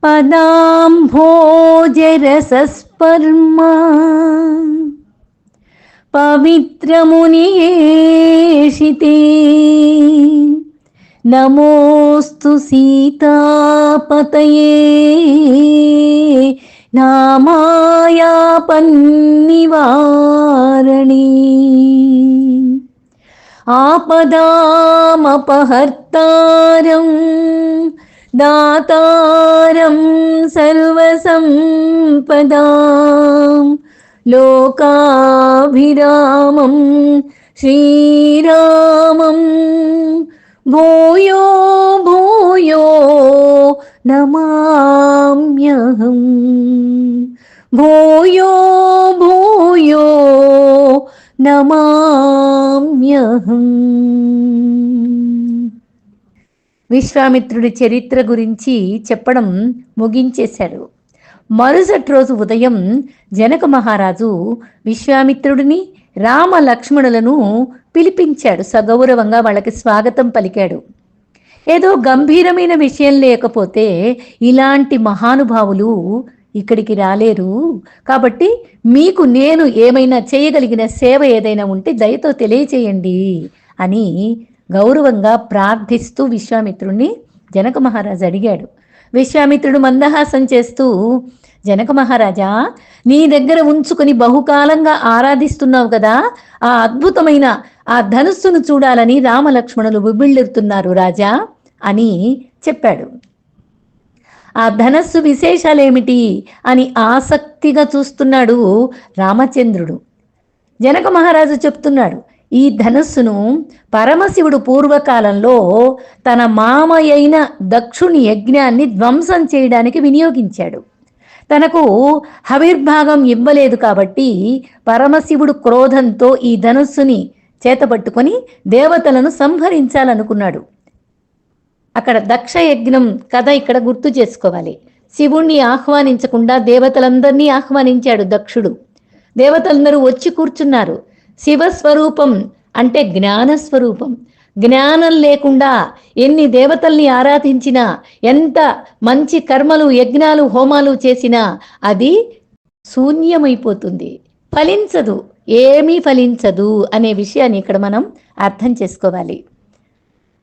పదాంభోజరసస్పర్మా పవిత్రమునియేషితే నమోస్తు సీతాపతయే నామాయాపన్నివారణి ఆపదామపహర్తారం దాతారం సర్వసంపదాం లోకాభిరామం శ్రీరామం భూయో భూయో నమామ్యహం భూయో భూయో నమామ్యహం. విశ్వామిత్రుడి చరిత్ర గురించి చెప్పడం ముగించేశాడు. మరుసటి రోజు ఉదయం జనక మహారాజు విశ్వామిత్రుడిని రామ లక్ష్మణులను పిలిపించాడు. సగౌరవంగా వాళ్ళకి స్వాగతం పలికాడు. ఏదో గంభీరమైన విషయం లేకపోతే ఇలాంటి మహానుభావులు ఇక్కడికి రాలేరు, కాబట్టి మీకు నేను ఏమైనా చేయగలిగిన సేవ ఏదైనా ఉంటే దయతో తెలియచేయండి అని గౌరవంగా ప్రార్థిస్తూ విశ్వామిత్రుడిని జనక మహారాజు అడిగాడు. విశ్వామిత్రుడు మందహాసం చేస్తూ, జనక మహారాజా, నీ దగ్గర ఉంచుకొని బహుకాలంగా ఆరాధిస్తున్నావు కదా, ఆ అద్భుతమైన ఆ ధనుస్సును చూడాలని రామలక్ష్మణులు విభిళ్ళుతున్నారు రాజా అని చెప్పాడు. ఆ ధనస్సు విశేషాలేమిటి అని ఆసక్తిగా చూస్తున్నాడు రామచంద్రుడు. జనక మహారాజు చెప్తున్నాడు, ఈ ధనుస్సును పరమశివుడు పూర్వకాలంలో తన మామయ్యైన దక్షుని యజ్ఞాన్ని ధ్వంసం చేయడానికి వినియోగించాడు. తనకు హవిర్భాగం ఇవ్వలేదు కాబట్టి పరమశివుడు క్రోధంతో ఈ ధనుస్సుని చేతపట్టుకొని దేవతలను సంహరించాలనుకున్నాడు. అక్కడ దక్ష యజ్ఞం కథ ఇక్కడ గుర్తు చేసుకోవాలి. శివుణ్ణి ఆహ్వానించకుండా దేవతలందరినీ ఆహ్వానించాడు దక్షుడు. దేవతలందరూ వచ్చి కూర్చున్నారు. శివస్వరూపం అంటే జ్ఞానస్వరూపం. జ్ఞానం లేకుండా ఎన్ని దేవతల్ని ఆరాధించినా, ఎంత మంచి కర్మలు యజ్ఞాలు హోమాలు చేసినా అది శూన్యమైపోతుంది, ఫలించదు, ఏమీ ఫలించదు అనే విషయాన్ని ఇక్కడ మనం అర్థం చేసుకోవాలి.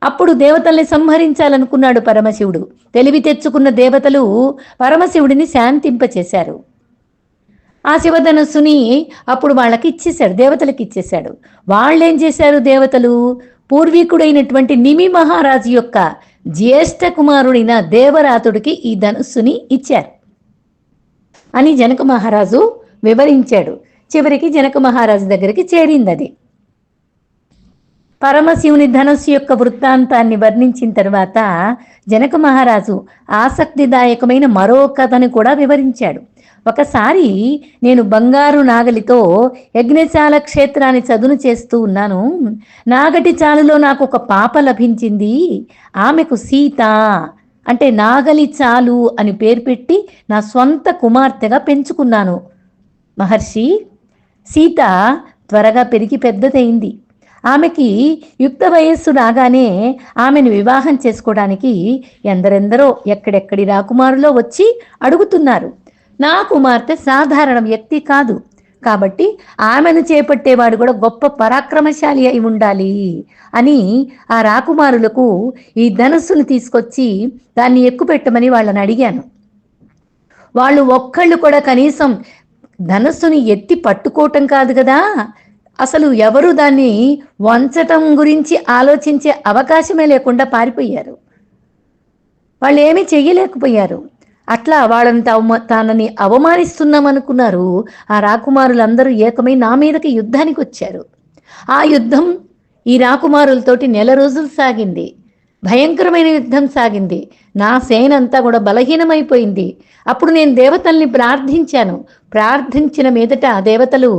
అప్పుడు దేవతల్ని సంహరించాలనుకున్నాడు పరమశివుడు. తెలివి తెచ్చుకున్న దేవతలు పరమశివుడిని శాంతింపచేశారు. ఆ శివధనస్సుని అప్పుడు వాళ్ళకి ఇచ్చేశాడు, దేవతలకి ఇచ్చేశాడు. వాళ్ళేం చేశారు, దేవతలు పూర్వీకుడైనటువంటి నిమి మహారాజు యొక్క జ్యేష్ఠ కుమారుడైన దేవరాతుడికి ఈ ధనుస్సుని ఇచ్చారు అని జనక మహారాజు వివరించాడు. చివరికి జనక మహారాజు దగ్గరికి చేరింది అది. పరమశివుని ధనస్సు యొక్క వృత్తాంతాన్ని వర్ణించిన తర్వాత జనక మహారాజు ఆసక్తిదాయకమైన మరో కథను కూడా వివరించాడు. ఒకసారి నేను బంగారు నాగలితో యజ్ఞశాల క్షేత్రాన్ని చదును చేస్తూ ఉన్నాను. నాగటి చాలులో నాకు ఒక పాప లభించింది. ఆమెకు సీత అంటే నాగలి చాలు అని పేరు పెట్టి నా స్వంత కుమార్తెగా పెంచుకున్నాను. మహర్షి, సీత త్వరగా పెరిగి పెద్దదైంది. ఆమెకి యుక్త వయస్సు రాగానే ఆమెను వివాహం చేసుకోవడానికి ఎందరెందరో ఎక్కడెక్కడి రాకుమారులో వచ్చి అడుగుతున్నారు. నా కుమార్తె సాధారణ వ్యక్తి కాదు, కాబట్టి ఆమెను చేపట్టేవాడు కూడా గొప్ప పరాక్రమశాలి అయి ఉండాలి అని ఆ రాకుమారులకు ఈ ధనుస్సును తీసుకొచ్చి దాన్ని ఎక్కుపెట్టమని వాళ్ళని అడిగాను. వాళ్ళు ఒక్కళ్ళు కూడా కనీసం ధనుస్సుని ఎత్తి పట్టుకోవటం కాదు కదా, అసలు ఎవరు దాన్ని వంచటం గురించి ఆలోచించే అవకాశమే లేకుండా పారిపోయారు. వాళ్ళు ఏమీ చెయ్యలేకపోయారు. అట్లా వాళ్ళని తనని అవమానిస్తున్నామనుకున్నారు. ఆ రాకుమారులందరూ ఏకమై నా మీదకి యుద్ధానికి వచ్చారు. ఆ యుద్ధం ఈ రాకుమారులతోటి 1 రోజులు సాగింది. భయంకరమైన యుద్ధం సాగింది. నా సేన అంతా కూడా బలహీనమైపోయింది. అప్పుడు నేను దేవతల్ని ప్రార్థించాను. ప్రార్థించిన మీదట ఆ దేవతలు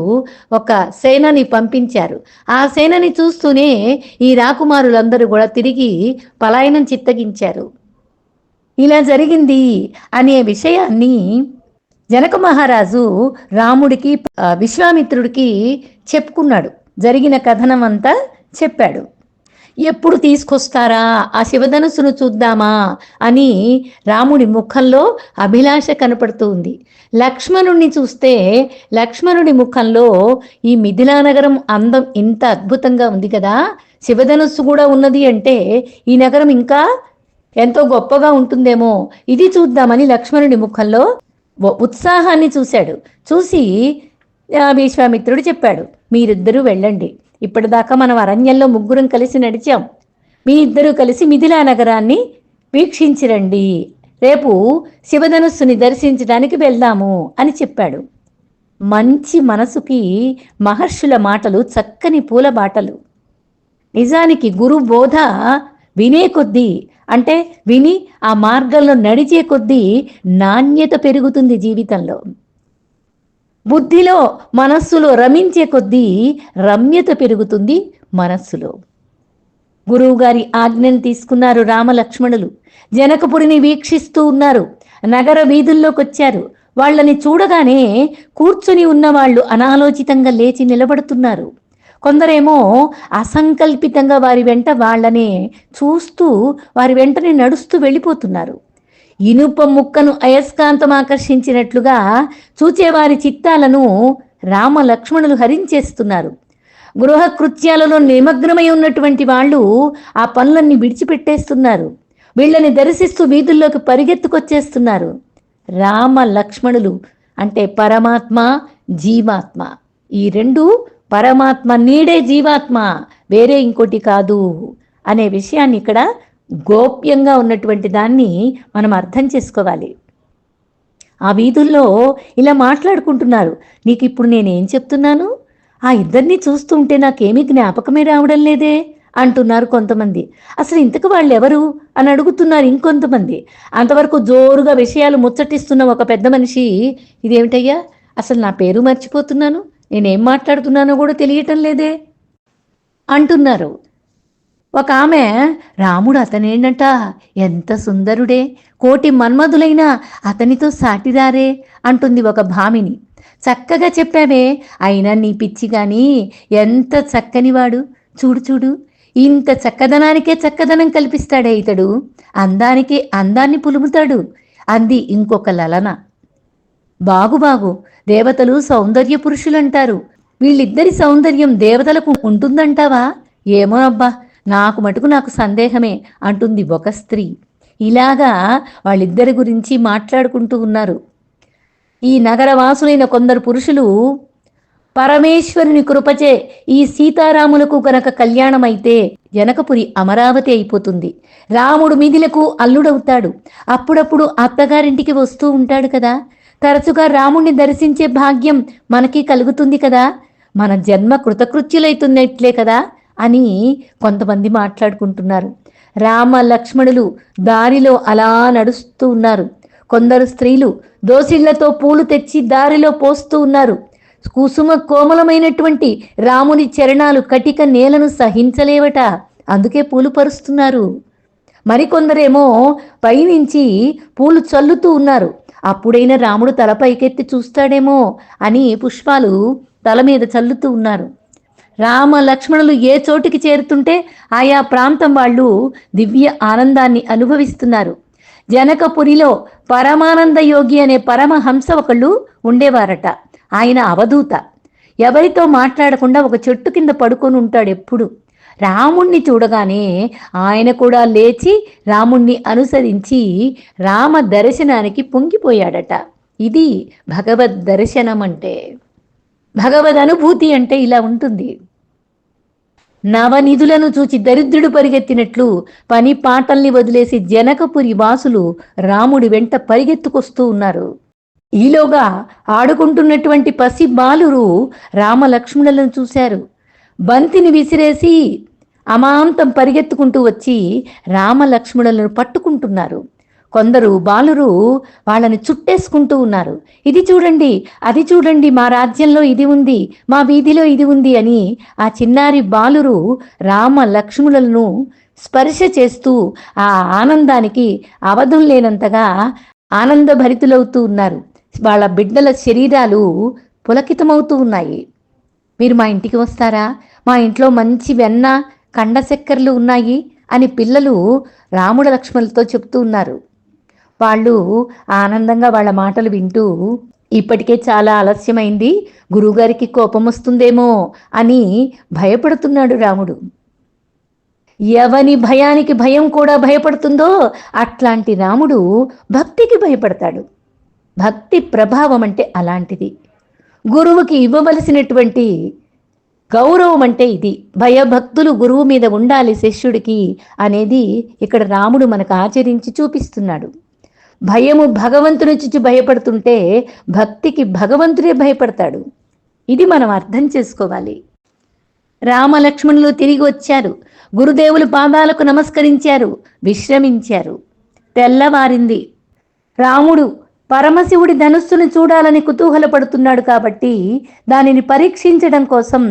ఒక సేనని పంపించారు. ఆ సేనని చూస్తూనే ఈ రాకుమారులందరూ కూడా తిరిగి పలాయనం చిత్తగించారు. ఇలా జరిగింది అనే విషయాన్ని జనక మహారాజు రాముడికి విశ్వామిత్రుడికి చెప్పుకున్నాడు. జరిగిన కథనం అంతా చెప్పాడు. ఎప్పుడు తీసుకొస్తారా ఆ శివధనుస్సును చూద్దామా అని రాముడి ముఖంలో అభిలాష కనపడుతూ ఉంది. లక్ష్మణుణ్ణి చూస్తే లక్ష్మణుడి ముఖంలో ఈ మిథిలానగరం అందం ఇంత అద్భుతంగా ఉంది కదా, శివధనుస్సు కూడా ఉన్నది అంటే ఈ నగరం ఇంకా ఎంతో గొప్పగా ఉంటుందేమో, ఇది చూద్దామని లక్ష్మణుడి ముఖంలో ఉత్సాహాన్ని చూశాడు. చూసి విశ్వామిత్రుడు చెప్పాడు, మీరిద్దరూ వెళ్ళండి, ఇప్పటిదాకా మనం అరణ్యంలో ముగ్గురం కలిసి నడిచాం, మీ ఇద్దరూ కలిసి మిథిలా నగరాన్ని వీక్షించిరండి, రేపు శివధనుస్సుని దర్శించడానికి వెళ్దాము అని చెప్పాడు. మంచి మనసుకి మహర్షుల మాటలు చక్కని పూల బాటలు. నిజానికి గురు బోధ వినే కొద్దీ, అంటే విని ఆ మార్గంలో నడిచే కొద్దీ నాణ్యత పెరుగుతుంది జీవితంలో. బుద్ధిలో మనస్సులో రమించే కొద్దీ రమ్యత పెరుగుతుంది మనస్సులో. గురువుగారి ఆజ్ఞను తీసుకున్నారు రామలక్ష్మణులు. జనకపురిని వీక్షిస్తూ ఉన్నారు. నగర వీధుల్లోకి వచ్చారు. వాళ్ళని చూడగానే కూర్చుని ఉన్నవాళ్ళు అనాలోచితంగా లేచి నిలబడుతున్నారు. కొందరేమో అసంకల్పితంగా వారి వెంట వాళ్ళనే చూస్తూ వారి వెంటనే నడుస్తూ వెళ్ళిపోతున్నారు. ఇనుప ముక్కను అయస్కాంతం ఆకర్షించినట్లుగా చూచేవారి చిత్తాలను రామ లక్ష్మణులు హరించేస్తున్నారు. గృహ కృత్యాలలో నిమగ్నమై ఉన్నటువంటి వాళ్ళు ఆ పనులన్నీ విడిచిపెట్టేస్తున్నారు. వీళ్ళని దర్శిస్తూ వీధుల్లోకి పరిగెత్తుకొచ్చేస్తున్నారు. రామ లక్ష్మణులు అంటే పరమాత్మ, జీవాత్మ, ఈ రెండు, పరమాత్మ నీడే జీవాత్మ, వేరే ఇంకోటి కాదు అనే విషయాన్ని ఇక్కడ గోప్యంగా ఉన్నటువంటి దాన్ని మనం అర్థం చేసుకోవాలి. ఆ వీధుల్లో ఇలా మాట్లాడుకుంటున్నారు. నీకు ఇప్పుడు నేనేం చెప్తున్నాను, ఆ ఇద్దరిని చూస్తుంటే నాకేమీ జ్ఞాపకమే రావడం లేదే అంటున్నారు కొంతమంది. అసలు ఇంతకు వాళ్ళు ఎవరు అని అడుగుతున్నారు ఇంకొంతమంది. అంతవరకు జోరుగా విషయాలు ముచ్చటిస్తున్న ఒక పెద్ద మనిషి, ఇదేమిటయ్యా అసలు నా పేరు మర్చిపోతున్నాను, నేనేం మాట్లాడుతున్నానో కూడా తెలియటం లేదే అంటున్నారు. ఒక ఆమె, రాముడు అతనేంటంట, ఎంత సుందరుడే, కోటి మన్మధులైనా అతనితో సాటిదారే అంటుంది ఒక భామిని. చక్కగా చెప్పావే, అయినా నీ పిచ్చి కానీ ఎంత చక్కనివాడు, చూడు చూడు, ఇంత చక్కదనానికే చక్కదనం కల్పిస్తాడే ఇతడు, అందానికి అందాన్ని పులుముతాడు అంది ఇంకొక లలన. బాగు దేవతలు సౌందర్య పురుషులంటారు, వీళ్ళిద్దరి సౌందర్యం దేవతలకు ఉంటుందంటావా? ఏమో అబ్బా, నాకు సందేహమే అంటుంది ఒక స్త్రీ. ఇలాగా వాళ్ళిద్దరి గురించి మాట్లాడుకుంటూ ఉన్నారు. ఈ నగరవాసులైన కొందరు పురుషులు, పరమేశ్వరుని కృపచే ఈ సీతారాములకు గనక కళ్యాణమైతే జనకపురి అమరావతి అయిపోతుంది, రాముడు మిథిలకు అల్లుడవుతాడు, అప్పుడప్పుడు అత్తగారింటికి వస్తూ ఉంటాడు కదా, తరచుగా రాముణ్ణి దర్శించే భాగ్యం మనకి కలుగుతుంది కదా, మన జన్మ కృతకృత్యులైతున్నట్లే కదా అని కొంతమంది మాట్లాడుకుంటున్నారు. రామ లక్ష్మణులు దారిలో అలా నడుస్తూ ఉన్నారు. కొందరు స్త్రీలు దోసిళ్లతో పూలు తెచ్చి దారిలో పోస్తూ ఉన్నారు. కుసుమ కోమలమైనటువంటి రాముని చరణాలు కటిక నేలను సహించలేవట, అందుకే పూలు పరుస్తున్నారు. మరికొందరేమో పైనుంచి పూలు చల్లుతూ ఉన్నారు. అప్పుడైనా రాముడు తల పైకెత్తి చూస్తాడేమో అని పుష్పాలు తల మీద చల్లుతూ ఉన్నారు. రామ లక్ష్మణులు ఏ చోటికి చేరుతుంటే ఆయా ప్రాంతం వాళ్ళు దివ్య ఆనందాన్ని అనుభవిస్తున్నారు. జనకపురిలో పరమానంద యోగి అనే పరమహంస ఒకళ్ళు ఉండేవారట. ఆయన అవధూత. ఎవరితో మాట్లాడకుండా ఒక చెట్టు కింద పడుకొని ఉంటాడు ఎప్పుడు. రాముణ్ణి చూడగానే ఆయన కూడా లేచి రాముణ్ణి అనుసరించి రామ దర్శనానికి పొంగిపోయాడట. ఇది భగవద్ దర్శనం అంటే, భగవద్ అనుభూతి అంటే ఇలా ఉంటుంది. నవనిధులను చూచి దరిద్రుడు పరిగెత్తినట్లు పని పాటల్ని వదిలేసి జనకపురి వాసులు రాముడి వెంట పరిగెత్తుకొస్తూ ఉన్నారు. ఈలోగా ఆడుకుంటున్నటువంటి పసి బాలురు రామలక్ష్మణులను చూశారు. బంతిని విసిరేసి అమాంతం పరిగెత్తుకుంటూ వచ్చి రామలక్ష్మణులను పట్టుకుంటున్నారు. కొందరు బాలురు వాళ్ళని చుట్టేసుకుంటూ ఉన్నారు. ఇది చూడండి, అది చూడండి, మా రాజ్యంలో ఇది ఉంది, మా వీధిలో ఇది ఉంది అని ఆ చిన్నారి బాలురు రామ లక్ష్మణులను స్పర్శ చేస్తూ ఆ ఆనందానికి అవధం లేనంతగా ఆనందభరితులవుతూ ఉన్నారు. వాళ్ళ బిడ్డల శరీరాలు పులకితమవుతూ ఉన్నాయి. మీరు మా ఇంటికి వస్తారా? మా ఇంట్లో మంచి వెన్న, కండ చక్కెరలు ఉన్నాయి అని పిల్లలు రాముడు లక్ష్మణులతో చెప్తూ ఉన్నారు. వాళ్ళు ఆనందంగా వాళ్ళ మాటలు వింటూ, ఇప్పటికే చాలా ఆలస్యమైంది, గురువుగారికి కోపం వస్తుందేమో అని భయపడుతున్నాడు రాముడు. ఎవని భయానికి భయం కూడా భయపడుతుందో అట్లాంటి రాముడు భక్తికి భయపడతాడు. భక్తి ప్రభావం అంటే అలాంటిది. గురువుకి ఇవ్వవలసినటువంటి గౌరవం అంటే ఇది. భయభక్తులు గురువు మీద ఉండాలి శిష్యుడికి అనేది ఇక్కడ రాముడు మనకు ఆచరించి చూపిస్తున్నాడు. భయము భగవంతుని చూచి భయపడుతుంటే భక్తికి భగవంతుడే భయపడతాడు. ఇది మనం అర్థం చేసుకోవాలి. రామలక్ష్మణులు తిరిగి వచ్చారు. గురుదేవులు పాదాలకు నమస్కరించారు, విశ్రమించారు. తెల్లవారింది. రాముడు పరమశివుడి ధనుస్సును చూడాలని కుతూహలపడుతున్నాడు కాబట్టి దానిని పరీక్షించడం కోసం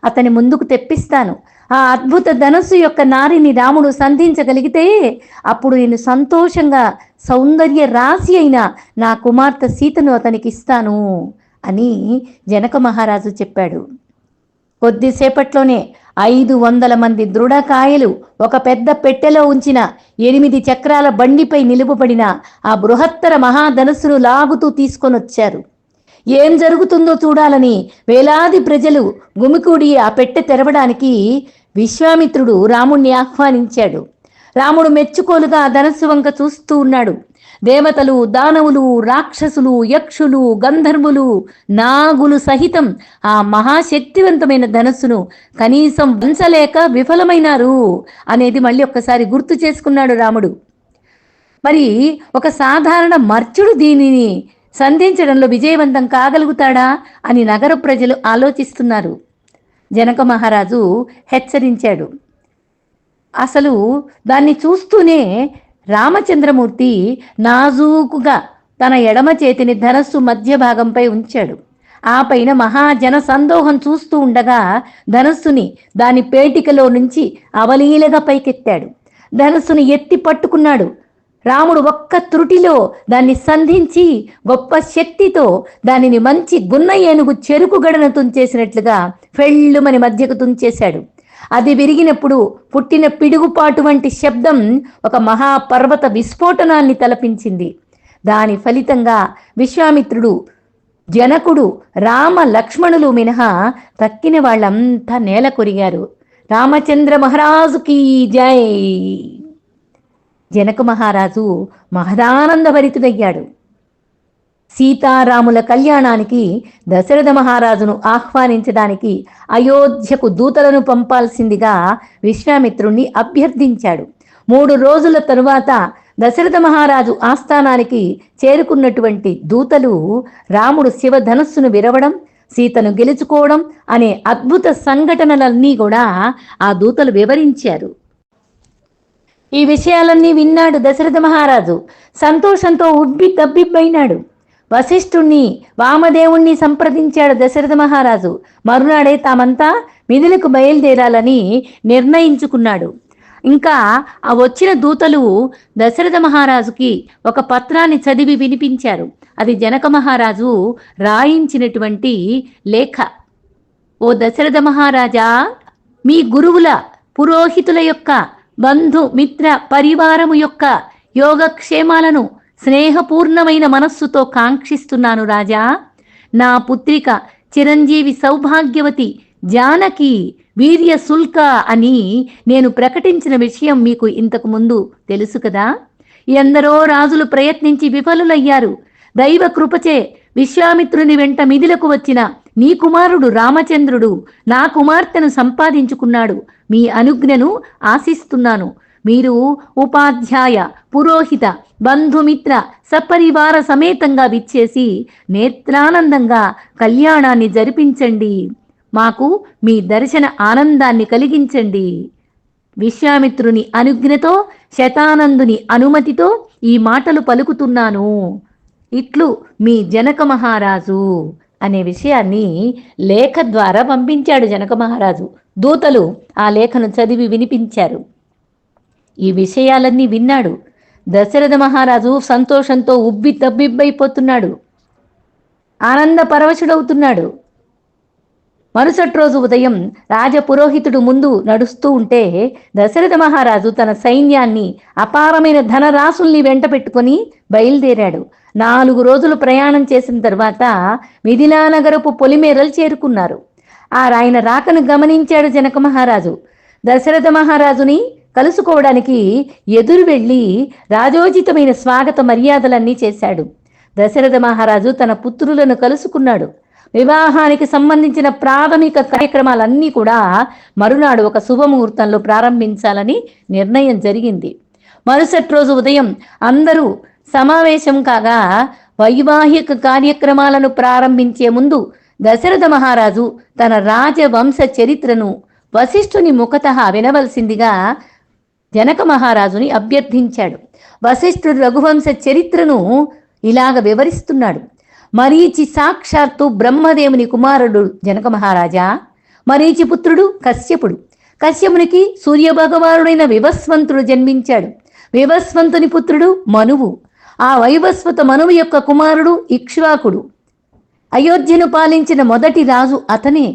అతని ముందుకు తెప్పిస్తాను. ఆ అద్భుత ధనుస్సు యొక్క నారిని రాముడు సంధించగలిగితే అప్పుడు నేను సంతోషంగా సౌందర్య రాశి అయిన నా కుమార్తె సీతను అతనికి ఇస్తాను అని జనక మహారాజు చెప్పాడు. కొద్దిసేపట్లోనే 500 మంది దృఢకాయలు ఒక పెద్ద పెట్టెలో ఉంచిన 8 చక్రాల బండిపై నిలువబడిన ఆ బృహత్తర మహాధనుస్సును లాగుతూ తీసుకొనొచ్చారు. ఏం జరుగుతుందో చూడాలని వేలాది ప్రజలు గుమికూడి ఆ పెట్టె తెరవడానికి విశ్వామిత్రుడు రాముణ్ణి ఆహ్వానించాడు. రాముడు మెచ్చుకోలుగా ఆ ధనస్సు వంక చూస్తూ ఉన్నాడు. దేవతలు, దానవులు, రాక్షసులు, యక్షులు, గంధర్వులు, నాగులు సహితం ఆ మహాశక్తివంతమైన ధనస్సును కనీసం వంచలేక విఫలమైనారు అనేది మళ్ళీ ఒక్కసారి గుర్తు చేసుకున్నాడు రాముడు. మరి ఒక సాధారణ మర్చుడు దీనిని సంధించడంలో విజయవంతం కాగలుగుతాడా అని నగర ప్రజలు ఆలోచిస్తున్నారు. జనక మహారాజు హెచ్చరించాడు. అసలు దాన్ని చూస్తూనే రామచంద్రమూర్తి నాజూకుగా తన ఎడమ చేతిని ధనస్సు మధ్య భాగంపై ఉంచాడు. ఆ పైన మహాజన సందోహం చూస్తూ ఉండగా ధనస్సుని దాని పేటికలో నుంచి అవలీలగా పైకెత్తాడు. ధనస్సును ఎత్తి పట్టుకున్నాడు. రాముడు ఒక్క త్రుటిలో దాన్ని సంధించి గొప్ప శక్తితో దానిని మంచి గున్న ఏనుగు చెరుకు గడన తుంచేసినట్లుగా ఫెళ్ళుమని మధ్యకు తుంచేశాడు. అది విరిగినప్పుడు పుట్టిన పిడుగుపాటు వంటి శబ్దం ఒక మహాపర్వత విస్ఫోటనాన్ని తలపించింది. దాని ఫలితంగా విశ్వామిత్రుడు, జనకుడు, రామ లక్ష్మణులు మినహా తక్కిన వాళ్ళంతా నేల కొరిగారు. రామచంద్ర మహారాజుకి జై. జనక మహారాజు మహదానందభరితుడయ్యాడు. సీతారాముల కళ్యాణానికి దశరథ మహారాజును ఆహ్వానించడానికి అయోధ్యకు దూతలను పంపాల్సిందిగా విశ్వామిత్రుణ్ణి అభ్యర్థించాడు. 3 రోజుల తరువాత దశరథ మహారాజు ఆస్థానానికి చేరుకున్నటువంటి దూతలు రాముడు శివధనుస్సును విరవడం, సీతను గెలుచుకోవడం అనే అద్భుత సంఘటనలన్నీ కూడా ఆ దూతలు వివరించారు. ఈ విషయాలన్నీ విన్నాడు దశరథ మహారాజు. సంతోషంతో ఉబ్బి తబ్బిబ్బైనాడు. వశిష్ఠుణ్ణి, వామదేవుణ్ణి సంప్రదించాడు దశరథ మహారాజు. మరునాడే తామంతా మిథిలకు బయలుదేరాలని నిర్ణయించుకున్నాడు. ఇంకా ఆ వచ్చిన దూతలు దశరథ మహారాజుకి ఒక పత్రాన్ని చదివి వినిపించారు. అది జనక మహారాజు రాయించినటువంటి లేఖ. ఓ దశరథ మహారాజా, మీ గురువుల, పురోహితుల యొక్క, బంధు మిత్ర పరివారము యొక్క యోగక్షేమాలను స్నేహపూర్ణమైన మనస్సుతో కాంక్షిస్తున్నాను రాజా. నా పుత్రిక చిరంజీవి సౌభాగ్యవతి జానకి వీర్య శుల్క అని నేను ప్రకటించిన విషయం మీకు ఇంతకు ముందు తెలుసు కదా. ఎందరో రాజులు ప్రయత్నించి విఫలులయ్యారు. దైవ కృపచే విశ్వామిత్రుని వెంట మిథిలకు వచ్చిన నీ కుమారుడు రామచంద్రుడు నా కుమార్తెను సంపాదించుకున్నాడు. మీ అనుజ్ఞను ఆశిస్తున్నాను. మీరు ఉపాధ్యాయ, పురోహిత, బంధుమిత్ర సపరివార సమేతంగా విచ్చేసి నేత్రానందంగా కళ్యాణాన్ని జరిపించండి. మాకు మీ దర్శన ఆనందాన్ని కలిగించండి. విశ్వామిత్రుని అనుజ్ఞతో, శతానందుని అనుమతితో ఈ మాటలు పలుకుతున్నాను. ఇట్లు మీ జనక మహారాజు అనే విషయాన్ని లేఖ ద్వారా పంపించాడు జనక మహారాజు. దూతలు ఆ లేఖను చదివి వినిపించారు. ఈ విషయాలన్నీ విన్నాడు. దశరథ మహారాజు సంతోషంతో ఉబ్బి తబ్బిబ్బైపోతున్నాడు. ఆనంద పరవశుడవుతున్నాడు. మరుసటి రోజు ఉదయం రాజపురోహితుడు ముందు నడుస్తూ ఉంటే దశరథ మహారాజు తన సైన్యాన్ని అపారమైన ధనరాశుల్ని వెంట పెట్టుకుని బయలుదేరాడు. 4 రోజులు ప్రయాణం చేసిన తర్వాత మిథిలానగరపు పొలిమేరలు చేరుకున్నారు. ఆయన రాకను గమనించాడు జనక మహారాజు. దశరథ మహారాజుని కలుసుకోవడానికి ఎదురు వెళ్ళి రాజోచితమైన స్వాగత మర్యాదలన్నీ చేశాడు. దశరథ మహారాజు తన పుత్రులను కలుసుకున్నాడు. వివాహానికి సంబంధించిన ప్రాథమిక కార్యక్రమాలన్నీ కూడా మరునాడు ఒక శుభముహూర్తంలో ప్రారంభించాలని నిర్ణయం జరిగింది. మరుసటి రోజు ఉదయం అందరూ సమావేశం కాగా వైవాహిక కార్యక్రమాలను ప్రారంభించే ముందు దశరథ మహారాజు తన రాజవంశ చరిత్రను వశిష్ఠుని ముఖతః వినవలసిందిగా జనక మహారాజుని అభ్యర్థించాడు. వశిష్ఠుడు రఘువంశ చరిత్రను ఇలాగ వివరిస్తున్నాడు. మరీచి సాక్షాత్తు బ్రహ్మదేవుని కుమారుడు జనక మహారాజా. మరీచి పుత్రుడు కశ్యపుడు. కశ్యపునికి సూర్యభగవానుడైన వివస్వంతుడు జన్మించాడు. వివస్వంతుని పుత్రుడు మనువు. ఆ వైవస్వత మనువు యొక్క కుమారుడు ఇక్ష్వాకుడు. అయోధ్యను పాలించిన మొదటి రాజు అతనే.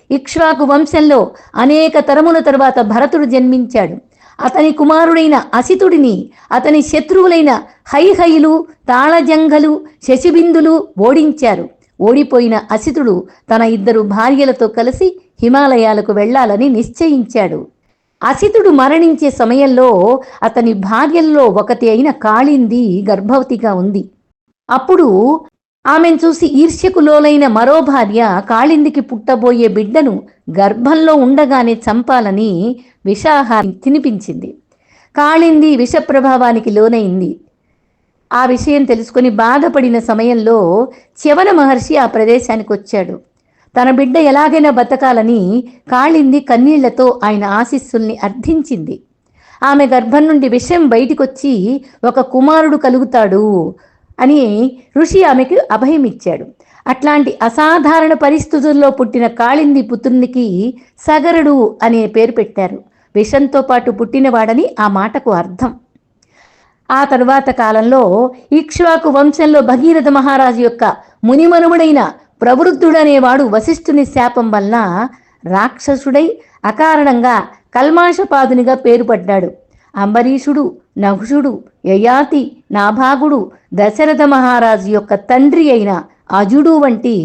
ఇక్ష్వాకు వంశంలో అనేక తరముల తరువాత భరతుడు జన్మించాడు. అతని కుమారుడైన అసితుడిని అతని శత్రువులైన హైహయులు, తాళజంఘలు, శశిబిందులు ఓడించారు. ఓడిపోయిన అసితుడు తన 2 భార్యలతో కలిసి హిమాలయాలకు వెళ్లాలని నిశ్చయించాడు. అసితుడు మరణించే సమయంలో అతని భార్యల్లో ఒకటి అయిన కాళింది గర్భవతిగా ఉంది. అప్పుడు ఆమెను చూసి ఈర్ష్యకు లోలైన మరో భార్య కాళిందికి పుట్టబోయే బిడ్డను గర్భంలో ఉండగానే చంపాలని విషాహారం తినిపించింది. కాళింది విష ప్రభావానికి లోనైంది. ఆ విషయం తెలుసుకుని బాధపడిన సమయంలో చ్యవన మహర్షి ఆ ప్రదేశానికి వచ్చాడు. తన బిడ్డ ఎలాగైనా బతకాలని కాళింది కన్నీళ్లతో ఆయన ఆశీస్సుల్ని అర్థించింది. ఆమె గర్భం నుండి విషం బయటికొచ్చి ఒక కుమారుడు కలుగుతాడు అని ఋషి ఆమెకు అభయమిచ్చాడు. అట్లాంటి అసాధారణ పరిస్థితుల్లో పుట్టిన కాళింది పుత్రునికి సగరుడు అనే పేరు పెట్టారు. విషంతో పాటు పుట్టినవాడని ఆ మాటకు అర్థం. ఆ తరువాత కాలంలో ఇక్ష్వాకు వంశంలో భగీరథ మహారాజు యొక్క మునిమనుముడైన ప్రవృద్ధుడనేవాడు వశిష్ఠుని శాపం వలన రాక్షసుడై అకారణంగా కల్మాషపాదునిగా పేరుపడ్డాడు. అంబరీషుడు, నహుషుడు, యయాతి, నాభాగుడు, దశరథ మహారాజు యొక్క తండ్రి అయిన అజుడు వంటి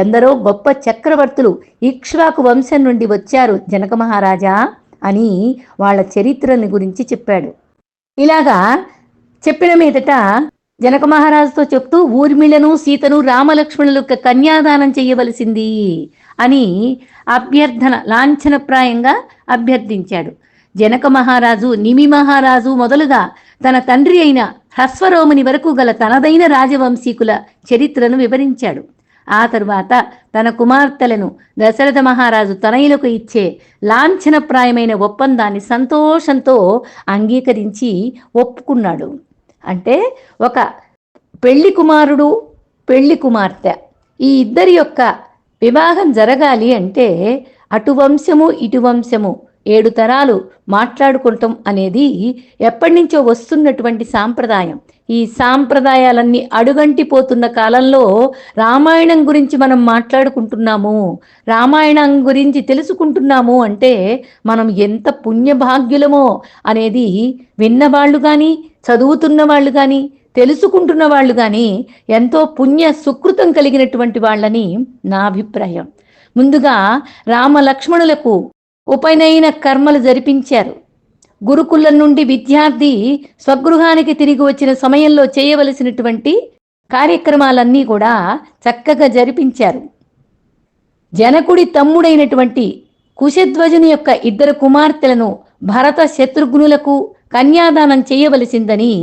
ఎందరో గొప్ప చక్రవర్తులు ఇక్ష్వాకు వంశం నుండి వచ్చారు జనక మహారాజా అని వాళ్ళ చరిత్రని గురించి చెప్పాడు. ఇలాగా చెప్పిన మీదట జనక మహారాజుతో చెప్తూ ఊర్మిళను, సీతను, రామలక్ష్మణులకు కన్యాదానం చేయవలసింది అని అభ్యర్థన లాంఛనప్రాయంగా అభ్యర్థించాడు. జనక మహారాజు, నిమి మహారాజు మొదలుగా తన తండ్రి అయిన హ్రస్వరోముని వరకు గల తనదైన రాజవంశీకుల చరిత్రను వివరించాడు. ఆ తరువాత తన కుమార్తెలను దశరథ మహారాజు తనయులకు ఇచ్చే లాంఛనప్రాయమైన ఒప్పందాన్ని సంతోషంతో అంగీకరించి ఒప్పుకున్నాడు. అంటే ఒక పెళ్లి కుమారుడు, పెళ్లి కుమార్తె ఈ ఇద్దరి యొక్క వివాహం జరగాలి అంటే అటు వంశము ఇటు వంశము 7 తరాలు మాట్లాడుకుంటాం అనేది ఎప్పటి నుంచో వస్తున్నటువంటి సాంప్రదాయం. ఈ సాంప్రదాయాలన్నీ అడుగంటిపోతున్న కాలంలో రామాయణం గురించి మనం మాట్లాడుకుంటున్నాము, రామాయణం గురించి తెలుసుకుంటున్నాము అంటే మనం ఎంత పుణ్యభాగ్యులమో అనేది విన్నవాళ్ళు కానీ, చదువుతున్న వాళ్ళు కానీ, తెలుసుకుంటున్న వాళ్ళు కానీ ఎంతో పుణ్య సుకృతం కలిగినటువంటి వాళ్ళని నా అభిప్రాయం. ముందుగా రామ లక్ష్మణులకు ఉపనయన కర్మలు జరిపించారు. గురుకులం నుండి విద్యార్థి స్వగృహానికి తిరిగి వచ్చిన సమయంలో చేయవలసినటువంటి కార్యక్రమాలన్నీ కూడా చక్కగా జరిపించారు. జనకుడి తమ్ముడైనటువంటి కుశధ్వజుని యొక్క 2 కుమార్తెలను భరత శత్రుఘ్నులకు కన్యాదానం చేయవలసిందని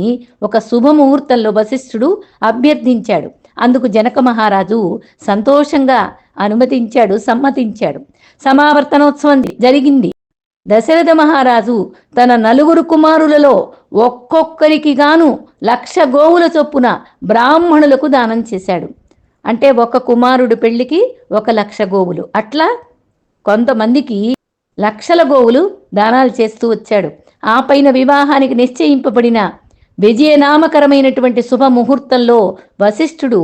ఒక శుభముహూర్తంలో వశిష్ఠుడు అభ్యర్థించాడు. అందుకు జనక మహారాజు సంతోషంగా అనుమతించాడు, సమ్మతించాడు. సమావర్తనోత్సవం జరిగింది. దశరథ మహారాజు తన 4 కుమారులలో ఒక్కొక్కరికి గాను 1,00,000 గోవుల చొప్పున బ్రాహ్మణులకు దానం చేశాడు. అంటే ఒక కుమారుడు పెళ్లికి 1,00,000 గోవులు, అట్లా కొంతమందికి లక్షల గోవులు దానాలు చేస్తూ వచ్చాడు. ఆ పైన వివాహానికి నిశ్చయింపబడిన విజయనామకరమైనటువంటి శుభముహూర్తంలో వశిష్ఠుడు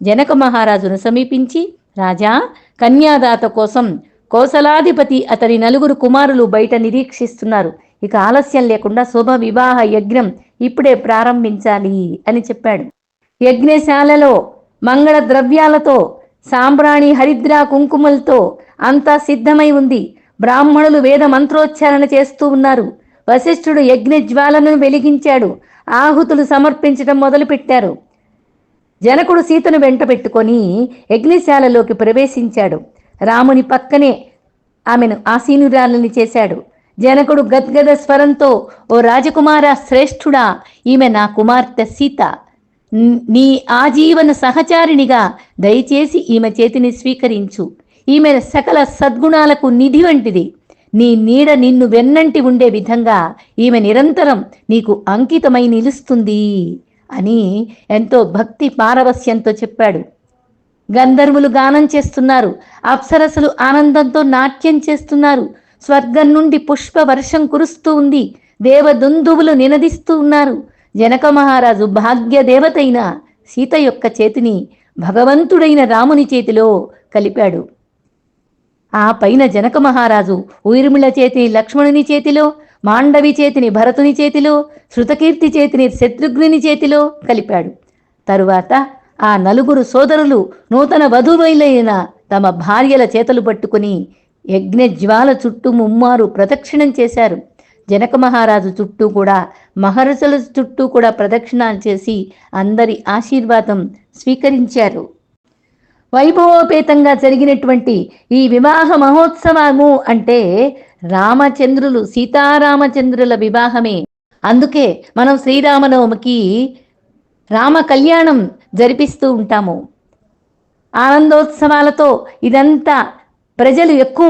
జనక మహారాజును సమీపించి, రాజా, కన్యాదాత కోసం కోసలాధిపతి అతని 9 కుమారులు బయట నిరీక్షిస్తున్నారు. ఇక ఆలస్యం లేకుండా శుభ వివాహ యజ్ఞం ఇప్పుడే ప్రారంభించాలి అని చెప్పాడు. యజ్ఞశాలలో మంగళ ద్రవ్యాలతో, సాంబ్రాణి, హరిద్ర, కుంకుమలతో అంతా సిద్ధమై ఉంది. బ్రాహ్మణులు వేద మంత్రోచ్చారణ చేస్తూ ఉన్నారు. వశిష్ఠుడు యజ్ఞ జ్వాలను వెలిగించాడు. ఆహుతులు సమర్పించడం మొదలుపెట్టారు. జనకుడు సీతను వెంట పెట్టుకొని యజ్ఞశాలలోకి ప్రవేశించాడు. రాముని పక్కనే ఆమెను ఆసీనురాలని చేశాడు. జనకుడు గద్గద స్వరంతో, ఓ రాజకుమార శ్రేష్ఠుడా, ఈమె నా కుమార్తె సీత. నీ ఆజీవన సహచారిణిగా దయచేసి ఈమె చేతిని స్వీకరించు. ఈమె సకల సద్గుణాలకు నిధి వంటిది. నీ నీడ నిన్ను వెన్నంటి ఉండే విధంగా ఈమె నిరంతరం నీకు అంకితమై నిలుస్తుంది అని ఎంతో భక్తి పారవస్యంతో చెప్పాడు. గంధర్వులు గానం చేస్తున్నారు. అప్సరసలు ఆనందంతో నాట్యం చేస్తున్నారు. స్వర్గం నుండి పుష్ప వర్షం కురుస్తూ ఉంది. దేవదుందువులు నినదిస్తూ ఉన్నారు. జనక మహారాజు భాగ్య దేవతైన సీత యొక్క చేతిని భగవంతుడైన రాముని చేతిలో కలిపాడు. ఆ పైన జనక మహారాజు ఊర్మిళ చేతిని లక్ష్మణుని చేతిలో, మాండవి చేతిని భరతుని చేతిలో, శృతకీర్తి చేతిని శత్రుఘ్నుని చేతిలో కలిపాడు. తరువాత ఆ 9 సోదరులు నూతన వధువులైన తమ భార్యల చేతులు పట్టుకుని యజ్ఞజ్వాల చుట్టూ ముమ్మారు ప్రదక్షిణం చేశారు. జనక మహారాజు చుట్టూ కూడా, మహర్షుల చుట్టూ కూడా ప్రదక్షిణాలు చేసి అందరి ఆశీర్వాదం స్వీకరించారు. వైభవోపేతంగా జరిగినటువంటి ఈ వివాహ మహోత్సవము అంటే రామచంద్రులు సీతారామచంద్రుల వివాహమే. అందుకే మనం శ్రీరామనవమికి రామ కళ్యాణం జరిపిస్తూ ఉంటాము. ఆనందోత్సవాలతో ఇదంతా ప్రజలు ఎక్కువ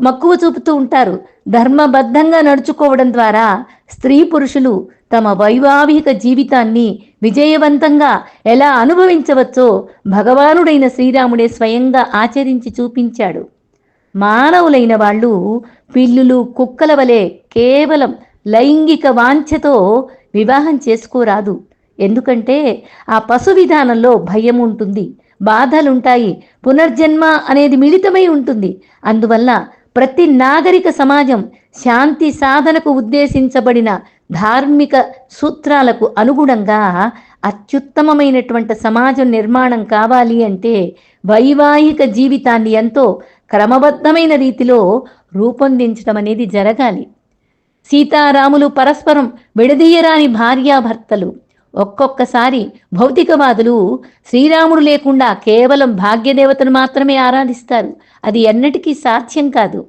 మక్కువ చూపుతూ ఉంటారు. ధర్మబద్ధంగా నడుచుకోవడం ద్వారా స్త్రీ పురుషులు తమ వైవాహిక జీవితాన్ని విజయవంతంగా ఎలా అనుభవించవచ్చో భగవానుడైన శ్రీరాముడే స్వయంగా ఆచరించి చూపించాడు. మానవులైన వాళ్ళు పిల్లులు, కుక్కల వలె కేవలం లైంగిక వాంఛతో వివాహం చేసుకోరాదు. ఎందుకంటే ఆ పశు విధానంలో భయం ఉంటుంది, బాధలుంటాయి, పునర్జన్మ అనేది మిళితమై ఉంటుంది. అందువల్ల ప్రతి నాగరిక సమాజం శాంతి సాధనకు ఉద్దేశించబడిన ధార్మిక సూత్రాలకు అనుగుణంగా అత్యుత్తమమైనటువంటి సమాజం నిర్మాణం కావాలి అంటే వైవాహిక జీవితాన్ని ఎంతో క్రమబద్ధమైన రీతిలో రూపొందించడం అనేది జరగాలి. సీతారాములు పరస్పరం విడదీయరాని భార్యాభర్తలు. ఒక్కొక్కసారి భౌతికవాదులు శ్రీరాముడు లేకుండా కేవలం భాగ్యదేవతను మాత్రమే ఆరాధిస్తారు. అది ఎన్నటికీ సాధ్యం కాదు.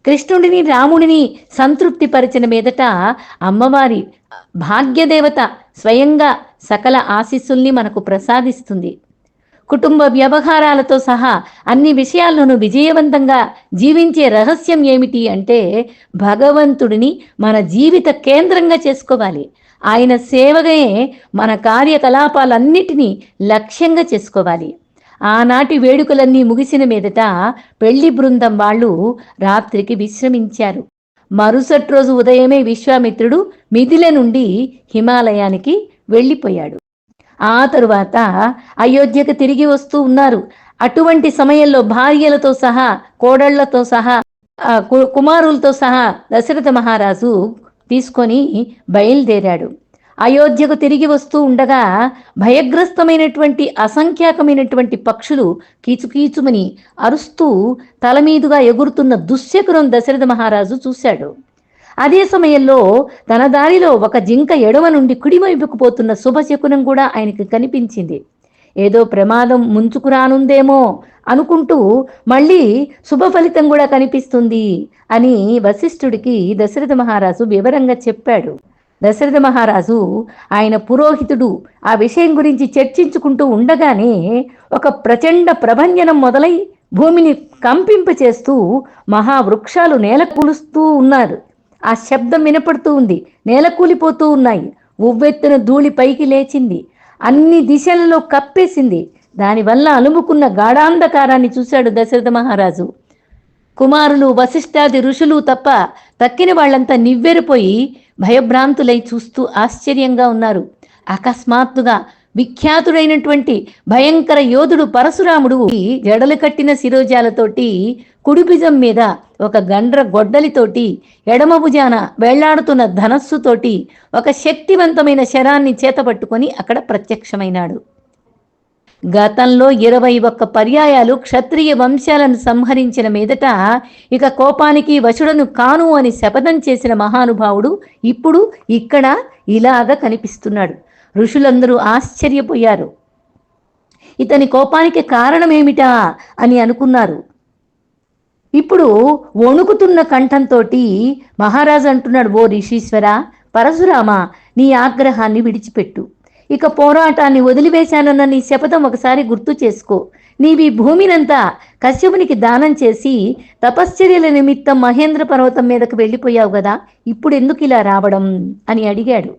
కృష్ణుడిని, రాముడిని సంతృప్తి పరిచిన మీదట అమ్మవారి భాగ్యదేవత స్వయంగా సకల ఆశీస్సుల్ని మనకు ప్రసాదిస్తుంది. కుటుంబ వ్యవహారాలతో సహా అన్ని విషయాల్లోనూ విజయవంతంగా జీవించే రహస్యం ఏమిటి అంటే భగవంతుడిని మన జీవిత కేంద్రంగా చేసుకోవాలి. ఆయన సేవగే మన కార్యకలాపాలన్నిటినీ లక్ష్యంగా చేసుకోవాలి. ఆనాటి వేడుకలన్నీ ముగిసిన మీదట పెళ్లి బృందం వాళ్ళు రాత్రికి విశ్రమించారు. మరుసటి రోజు ఉదయమే విశ్వామిత్రుడు మిథిల నుండి హిమాలయానికి వెళ్ళిపోయాడు. ఆ తరువాత అయోధ్యకు తిరిగి వస్తూ ఉన్నారు. అటువంటి సమయంలో భార్యలతో సహా, కోడళ్లతో సహా, కుమారులతో సహా దశరథ మహారాజు తీసుకొని బయలుదేరాడు. అయోధ్యకు తిరిగి వస్తూ ఉండగా భయగ్రస్తమైనటువంటి అసంఖ్యాకమైనటువంటి పక్షులు కీచుకీచుమని అరుస్తూ తలమీదుగా ఎగురుతున్న దుశ్శకునం దశరథ మహారాజు చూశాడు. అదే సమయంలో తన దారిలో ఒక జింక ఎడమ నుండి కుడివైపుకు పోతున్న శుభశకునం కూడా ఆయనకు కనిపించింది. ఏదో ప్రమాదం ముంచుకురానుందేమో అనుకుంటూ మళ్ళీ శుభ ఫలితం కూడా కనిపిస్తుంది అని వశిష్ఠుడికి దశరథ మహారాజు వివరంగా చెప్పాడు. దశరథ మహారాజు ఆయన పురోహితుడు ఆ విషయం గురించి చర్చించుకుంటూ ఉండగానే ఒక ప్రచండ ప్రభంజనం మొదలై భూమిని కంపింపచేస్తూ మహావృక్షాలు నేలకూలుస్తూ ఉన్నారు. ఆ శబ్దం వినపడుతూ ఉంది. నేలకూలిపోతూ ఉన్నాయి. ఉవ్వెత్తున ధూళి పైకి లేచింది. అన్ని దిశలలో కప్పేసింది. దానివల్ల అలుముకున్న గాఢాంధకారాన్ని చూశాడు దశరథ మహారాజు. కుమారులు, వశిష్ఠాది ఋషులు తప్ప తక్కిన వాళ్ళంతా నివ్వెరపోయి భయభ్రాంతులై చూస్తూ ఆశ్చర్యంగా ఉన్నారు. అకస్మాత్తుగా విఖ్యాతుడైనటువంటి భయంకర యోధుడు పరశురాముడు జడలు కట్టిన శిరోజాలతోటి కుడిభుజం మీద ఒక గండ్ర గొడ్డలితోటి ఎడమ భుజాన వేళ్లాడుతున్న ధనస్సుతోటి ఒక శక్తివంతమైన శరాన్ని చేతపట్టుకొని అక్కడ ప్రత్యక్షమైనాడు. గతంలో 21 పర్యాయాలు క్షత్రియ వంశాలను సంహరించిన మీదట ఇక కోపానికి వశుడను కాను అని శపథం చేసిన మహానుభావుడు ఇప్పుడు ఇక్కడ ఇలాగ కనిపిస్తున్నాడు. ఋషులందరూ ఆశ్చర్యపోయారు. ఇతని కోపానికి కారణమేమిటా అని అనుకున్నారు. ఇప్పుడు వణుకుతున్న కంఠంతో మహారాజు అంటున్నాడు, ఓ ఋషీశ్వర పరశురామ, నీ ఆగ్రహాన్ని విడిచిపెట్టు. ఇక పోరాటాన్ని వదిలివేశానన్న నీ శపథం ఒకసారి గుర్తు చేసుకో. నీవి భూమినంతా కశ్యపునికి దానం చేసి తపశ్చర్యల నిమిత్తం మహేంద్ర పర్వతం మీదకు వెళ్ళిపోయావు కదా, ఇప్పుడు ఎందుకు ఇలా రావడం అని అడిగాడు.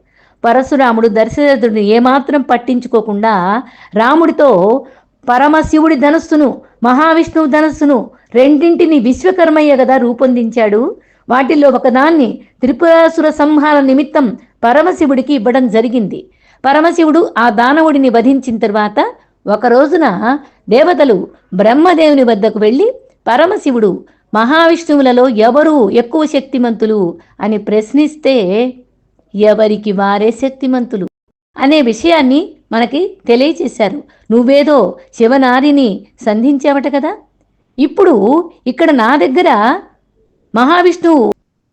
పరశురాముడు దశరథుడిని ఏమాత్రం పట్టించుకోకుండా రాముడితో పరమశివుడి ధనస్సును మహావిష్ణువు ధనస్సును రెండింటిని విశ్వకర్మయ్య కదా రూపొందించాడు. వాటిల్లో ఒకదాన్ని త్రిపురాసుర సంహార నిమిత్తం పరమశివుడికి ఇవ్వడం జరిగింది. పరమశివుడు ఆ దానవుడిని వధించిన తర్వాత ఒక రోజున దేవతలు బ్రహ్మదేవుని వద్దకు వెళ్ళి పరమశివుడు మహావిష్ణువులలో ఎవరు ఎక్కువ శక్తిమంతులు అని ప్రశ్నిస్తే ఎవరికి వారే శక్తిమంతులు అనే విషయాన్ని మనకి తెలియచేశారు. నువ్వేదో శివనారిని సంధించావట కదా, ఇప్పుడు ఇక్కడ నా దగ్గర మహావిష్ణువు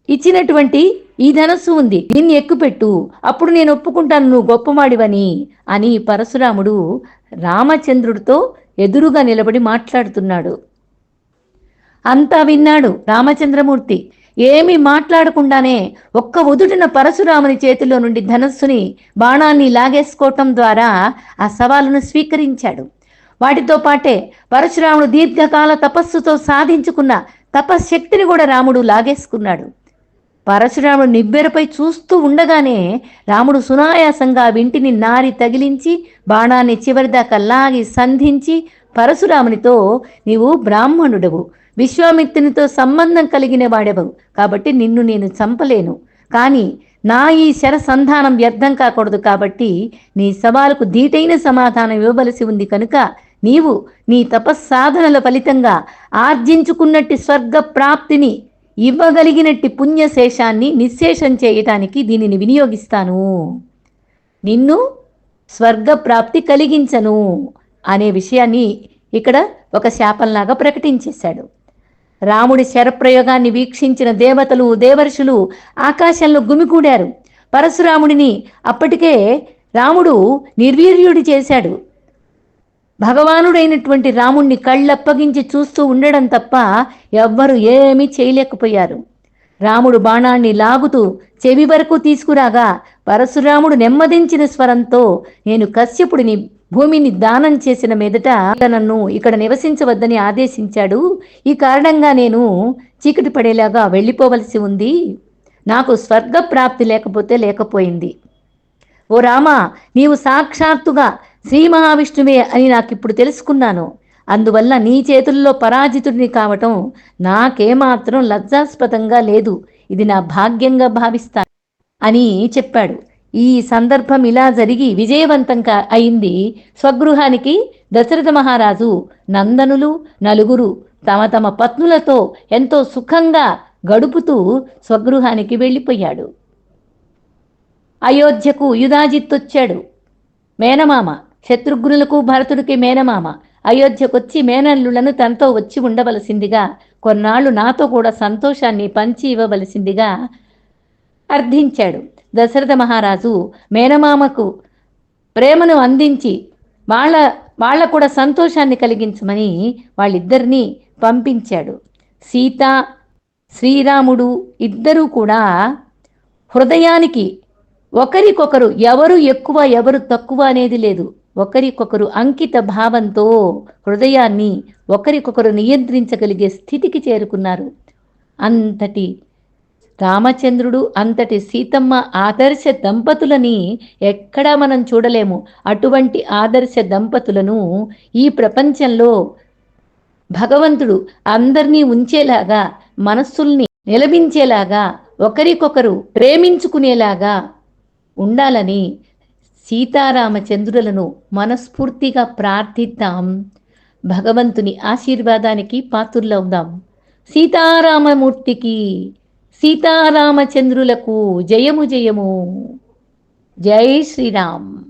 ఇచ్చినటువంటి ఈ ధనస్సు ఉంది, దీన్ని ఎక్కుపెట్టు, అప్పుడు నేను ఒప్పుకుంటాను నువ్వు గొప్పవాడివని అని పరశురాముడు రామచంద్రుడితో ఎదురుగా నిలబడి మాట్లాడుతున్నాడు. అంతా విన్నాడు రామచంద్రమూర్తి. ఏమీ మాట్లాడకుండానే ఒక్క ఉదుటిన పరశురాముని చేతిలో నుండి ధనస్సుని బాణాన్ని లాగేసుకోవటం ద్వారా ఆ సవాలును స్వీకరించాడు. వాటితో పాటే పరశురాముడు దీర్ఘకాల తపస్సుతో సాధించుకున్న తపశ్శక్తిని కూడా రాముడు లాగేసుకున్నాడు. పరశురాముడు నిబ్బెరపై చూస్తూ ఉండగానే రాముడు సునాయాసంగా వింటిని నారి తగిలించి బాణాన్ని చివరిదాకా లాగి సంధించి పరశురామునితో, నీవు బ్రాహ్మణుడవు, విశ్వామిత్రునితో సంబంధం కలిగిన వాడెవవు, కాబట్టి నిన్ను నేను చంపలేను, కానీ నా ఈ శరసంధానం వ్యర్థం కాకూడదు, కాబట్టి నీ సవాలుకు ధీటైన సమాధానం ఇవ్వవలసి ఉంది, కనుక నీవు నీ తపస్సాధనల ఫలితంగా ఆర్జించుకున్నట్టి స్వర్గ ప్రాప్తిని ఇవ్వగలిగినట్టి పుణ్యశేషాన్ని నిశ్శేషం చేయటానికి దీనిని వినియోగిస్తాను, నిన్ను స్వర్గప్రాప్తి కలిగించను అనే విషయాన్ని ఇక్కడ ఒక శాపంలాగా ప్రకటించేశాడు. రాముడి శరప్రయోగాన్ని వీక్షించిన దేవతలు దేవర్షులు ఆకాశంలో గుమికూడారు. పరశురాముడిని అప్పటికే రాముడు నిర్వీర్యుడి చేశాడు. భగవానుడైనటువంటి రాముణ్ణి కళ్ళప్పగించి చూస్తూ ఉండడం తప్ప ఎవ్వరు ఏమీ చేయలేకపోయారు. రాముడు బాణాన్ని లాగుతూ చెవి వరకు తీసుకురాగా పరశురాముడు నెమ్మదించిన స్వరంతో, నేను కశ్యపుడిని భూమిని దానం చేసిన మీదట నన్ను ఇక్కడ నివసించవద్దని ఆదేశించాడు, ఈ కారణంగా నేను చీకటి పడేలాగా వెళ్ళిపోవలసి ఉంది, నాకు స్వర్గ ప్రాప్తి లేకపోతే లేకపోయింది. ఓ రామ, నీవు సాక్షాత్తుగా శ్రీ మహావిష్ణువే అని నాకిప్పుడు తెలుసుకున్నాను, అందువల్ల నీ చేతుల్లో పరాజితుడిని కావటం నాకేమాత్రం లజ్జాస్పదంగా లేదు, ఇది నా భాగ్యంగా భావిస్తాను అని చెప్పాడు. ఈ సందర్భం ఇలా జరిగి విజయవంతంగా అయింది. స్వగృహానికి దశరథ మహారాజు నందనులు నలుగురు తమ తమ పత్నులతో ఎంతో సుఖంగా గడుపుతూ స్వగృహానికి వెళ్ళిపోయాడు. అయోధ్యకు యుధాజిత్తొచ్చాడు. మేనమామ, శత్రుఘ్నులకు భరతుడికి మేనమామ అయోధ్యకొచ్చి మేనల్లులను తనతో వచ్చి ఉండవలసిందిగా, కొన్నాళ్ళు నాతో కూడా సంతోషాన్ని పంచి ఇవ్వవలసిందిగా అర్థించాడు. దశరథ మహారాజు మేనమామకు ప్రేమను అందించి వాళ్ళ కూడా సంతోషాన్ని కలిగించమని వాళ్ళిద్దరినీ పంపించాడు. సీత శ్రీరాముడు ఇద్దరూ కూడా హృదయానికి ఒకరికొకరు ఎవరు ఎక్కువ ఎవరు తక్కువ అనేది లేదు, ఒకరికొకరు అంకిత భావంతో హృదయాన్ని ఒకరికొకరు నియంత్రించగలిగే స్థితికి చేరుకున్నారు. అంతటి రామచంద్రుడు, అంతటి సీతమ్మ ఆదర్శ దంపతులని ఎక్కడా మనం చూడలేము. అటువంటి ఆదర్శ దంపతులను ఈ ప్రపంచంలో భగవంతుడు అందరినీ ఉంచేలాగా, మనస్సుల్ని నిలబించేలాగా, ఒకరికొకరు ప్రేమించుకునేలాగా ఉండాలని సీతారామచంద్రులను మనస్ఫూర్తిగా ప్రార్థిద్దాం. భగవంతుని ఆశీర్వాదానికి పాత్రులవుదాం. సీతారామమూర్తికి, సీతారామచంద్రులకు జయము జయము. జై శ్రీరామ్.